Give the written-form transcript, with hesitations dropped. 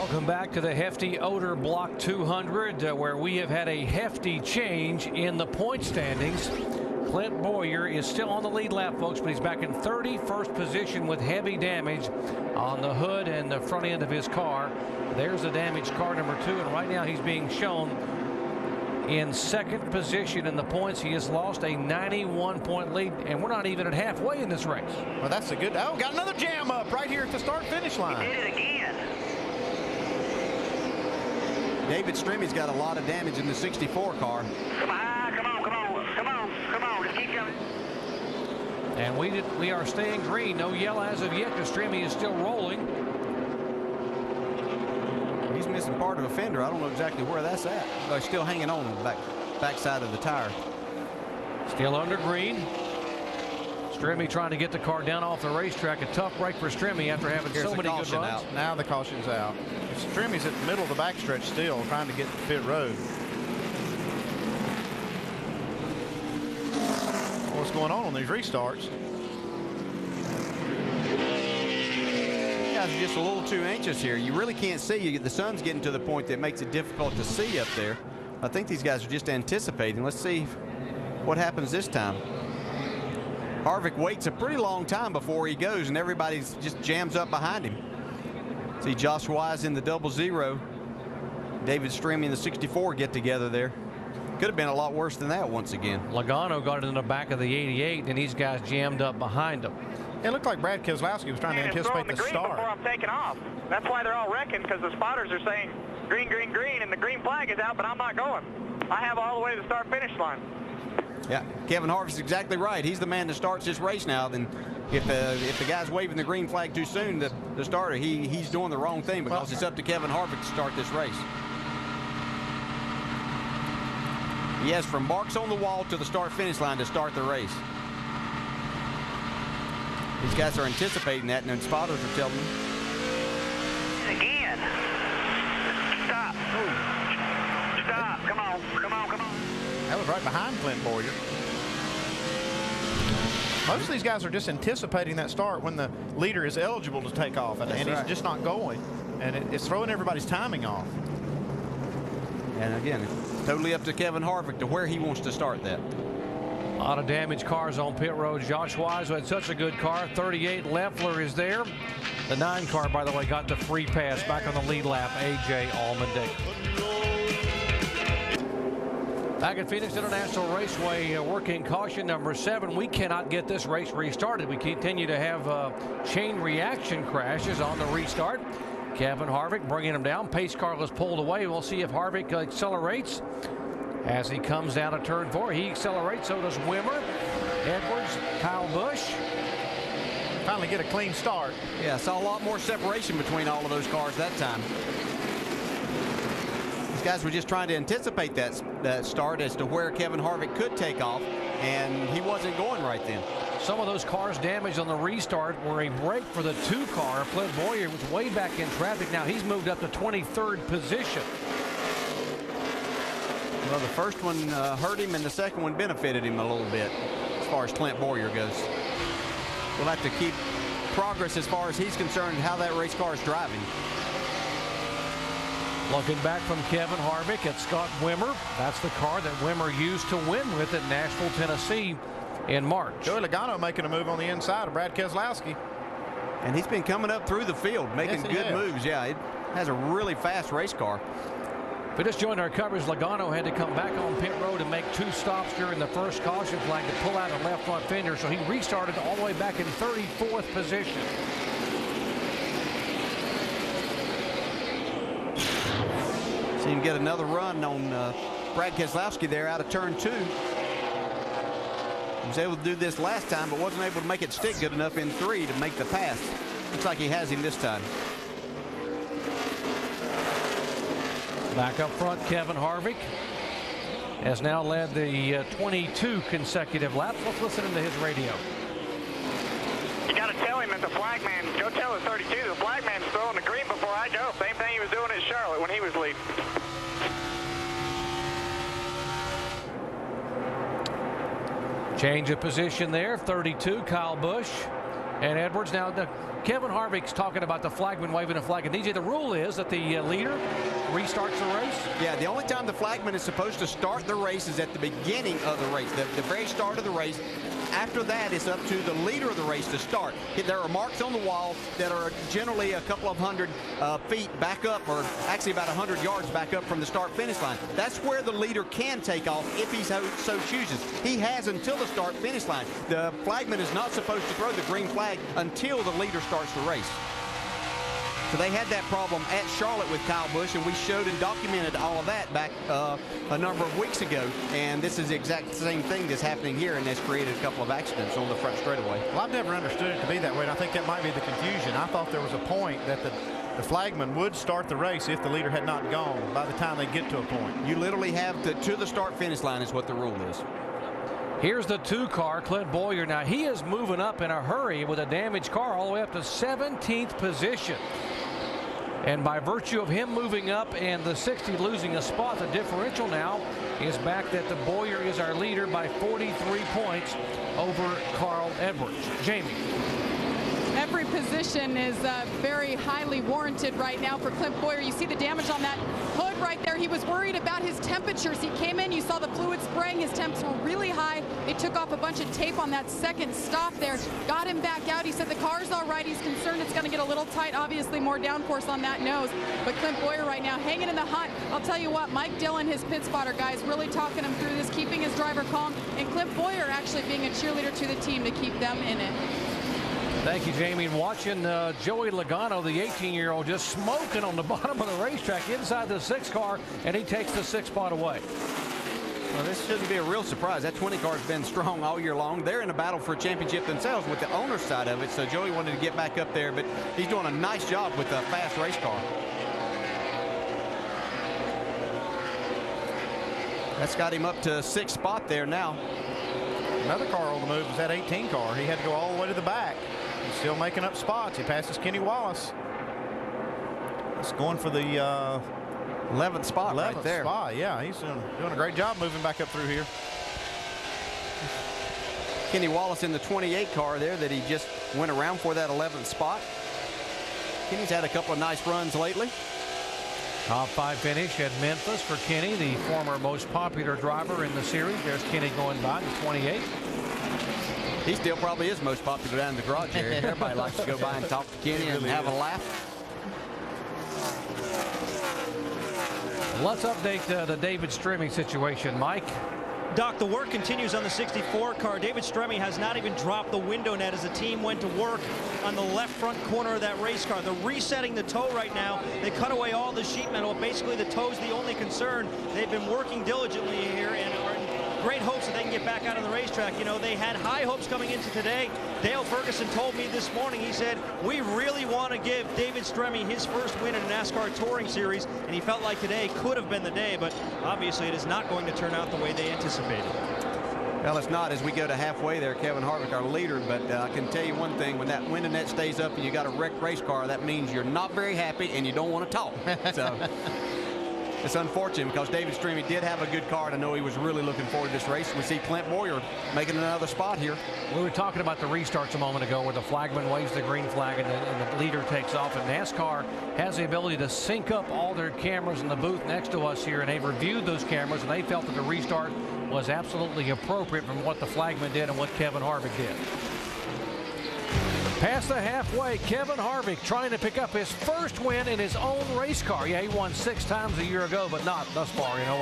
Welcome back to the Hefty Odor Block 200, where we have had a hefty change in the point standings. Clint Boyer is still on the lead lap, folks, but he's back in 31st position with heavy damage on the hood and the front end of his car. There's the damaged car number 2, and right now he's being shown in second position in the points. He has lost a 91-point lead, and we're not even at halfway in this race. Well, that's a good. Oh, got another jam up right here at the start-finish line. He did it again. David Stremmy's got a lot of damage in the 64 car. Come on, just keep coming. And we are staying green. No yellow as of yet, because Stremme is still rolling. He's missing part of a fender. I don't know exactly where that's at. But he's still hanging on the back side of the tire. Still under green. Stremme trying to get the car down off the racetrack. A tough break for Stremme after having so many good runs. Out. Now the caution's out. Stremmy's at the middle of the backstretch still, trying to get to pit road. What's going on these restarts? You guys are just a little too anxious here. You really can't see. The sun's getting to the point that makes it difficult to see up there. I think these guys are just anticipating. Let's see what happens this time. Harvick waits a pretty long time before he goes, and everybody just jams up behind him. See Josh Wise in the 00. David Stremme in the 64 get together there. Could have been a lot worse than that once again. Logano got it in the back of the 88, and these guys jammed up behind him. It looked like Brad Keselowski was trying to anticipate the start. Before I'm taking off. That's why they're all wrecking, because the spotters are saying green, green, green, and the green flag is out, but I'm not going. I have all the way to the start-finish line. Yeah, Kevin Harvick's exactly right. He's the man that starts this race now. Then if the guy's waving the green flag too soon, the starter, he's doing the wrong thing, because it's up to Kevin Harvick to start this race. He has from marks on the wall to the start-finish line to start the race. These guys are anticipating that, and then spotters are telling them. Again. Stop. Oh. Stop. Come on. That was right behind Clint Boyer. Most of these guys are just anticipating that start when the leader is eligible to take off, and he's just not going. And it's throwing everybody's timing off. And again, it's totally up to Kevin Harvick to where he wants to start that. A lot of damaged cars on pit road. Josh Wise had such a good car. 38, Leffler is there. The 9 car, by the way, got the free pass back on the lead lap. A.J. Allmendinger. Back at Phoenix International Raceway, working caution number 7. We cannot get this race restarted. We continue to have chain reaction crashes on the restart. Kevin Harvick bringing him down. Pace car was pulled away. We'll see if Harvick accelerates as he comes down to turn 4. He accelerates, so does Wimmer, Edwards, Kyle Busch. Finally get a clean start. Yeah, saw a lot more separation between all of those cars that time. These guys were just trying to anticipate that start as to where Kevin Harvick could take off, and he wasn't going right then. Some of those cars damaged on the restart were a break for the 2 car. Clint Boyer was way back in traffic. Now he's moved up to 23rd position. Well, the first one hurt him, and the second one benefited him a little bit as far as Clint Boyer goes. We'll have to keep progress as far as he's concerned, how that race car is driving. Looking back from Kevin Harvick at Scott Wimmer. That's the car that Wimmer used to win with at Nashville, Tennessee in March. Joey Logano making a move on the inside of Brad Keselowski. And he's been coming up through the field, making good moves. Yeah, it has a really fast race car. We just joined our coverage. Logano had to come back on pit road and make 2 stops during the first caution flag to pull out a left front fender, so he restarted all the way back in 34th position. See him get another run on Brad Keselowski there out of turn 2. He was able to do this last time, but wasn't able to make it stick good enough in 3 to make the pass. Looks like he has him this time. Back up front, Kevin Harvick has now led the 22 consecutive laps. Let's listen to his radio. You got to tell him that the flagman, go tell the 32, the flagman's throwing the green before I go. Same thing he was doing at Charlotte when he was leading. Change of position there. 32, Kyle Busch and Edwards. Now Kevin Harvick's talking about the flagman waving a flag. And DJ, the rule is that the leader restarts the race? Yeah, the only time the flagman is supposed to start the race is at the beginning of the race, the very start of the race. After that, it's up to the leader of the race to start. There are marks on the wall that are generally a couple of hundred feet back up, or actually about 100 yards back up from the start-finish line. That's where the leader can take off if he so chooses. He has until the start-finish line. The flagman is not supposed to throw the green flag until the leader starts the race. So they had that problem at Charlotte with Kyle Busch, and we showed and documented all of that back a number of weeks ago. And this is the exact same thing that's happening here, and that's created a couple of accidents on the front straightaway. Well, I've never understood it to be that way, and I think that might be the confusion. I thought there was a point that the flagman would start the race if the leader had not gone by the time they get to a point. You literally have to the start-finish line is what the rule is. Here's the 2-car, Clint Bowyer. Now, he is moving up in a hurry with a damaged car all the way up to 17th position. And by virtue of him moving up and the 60 losing a spot, the differential now is back that the Bowyer is our leader by 43 points over Carl Edwards. Jamie. Every position is very highly warranted right now for Clint Bowyer. You see the damage on that hood right there. He was worried about his temperatures. He came in, you saw the fluid spraying. His temps were really high. They took off a bunch of tape on that second stop there. Got him back out. He said the car's all right. He's concerned it's going to get a little tight. Obviously more downforce on that nose. But Clint Bowyer right now hanging in the hunt. I'll tell you what, Mike Dillon, his pit spotter guys, really talking him through this, keeping his driver calm. And Clint Bowyer actually being a cheerleader to the team to keep them in it. Thank you, Jamie. And watching Joey Logano, the 18-year-old, just smoking on the bottom of the racetrack inside the 6 car, and he takes the 6th spot away. Well, this shouldn't be a real surprise. That 20 car's been strong all year long. They're in a battle for a championship themselves with the owner's side of it, so Joey wanted to get back up there, but he's doing a nice job with a fast race car. That's got him up to 6th spot there now. Another car on the move was that 18 car. He had to go all the way to the back. He's still making up spots. He passes Kenny Wallace. He's going for the 11th spot right there. Spot. Yeah, he's doing a great job moving back up through here. Kenny Wallace in the 28 car there that he just went around for that 11th spot. Kenny's had a couple of nice runs lately. Top 5 finish at Memphis for Kenny, the former most popular driver in the series. There's Kenny going by the 28. He still probably is most popular down in the garage area. Everybody likes to go by and talk to Kenny and have a laugh. Let's update the David Stremme situation, Mike. Doc, the work continues on the 64 car. David Stremme has not even dropped the window net as the team went to work on the left front corner of that race car. They're resetting the toe right now. They cut away all the sheet metal. Basically, the toe's the only concern. They've been working diligently here and are in great hopes that they can get back out on the racetrack. You know, they had high hopes coming into today. Dale Ferguson told me this morning, he said, we really want to give David Stremme his first win in a NASCAR Touring Series, and he felt like today could have been the day, but obviously it is not going to turn out the way they anticipated. Well, it's not as we go to halfway there. Kevin Harvick, our leader, but I can tell you one thing, when that window net stays up and you got a wrecked race car, that means you're not very happy and you don't want to talk. So it's unfortunate because David Stremme did have a good car, and I know he was really looking forward to this race. We see Clint Bowyer making another spot here. We were talking about the restarts a moment ago where the flagman waves the green flag and the leader takes off. And NASCAR has the ability to sync up all their cameras in the booth next to us here, and they've reviewed those cameras, and they felt that the restart was absolutely appropriate from what the flagman did and what Kevin Harvick did. Past the halfway, Kevin Harvick trying to pick up his first win in his own race car. Yeah, he won 6 times a year ago, but not thus far in 08.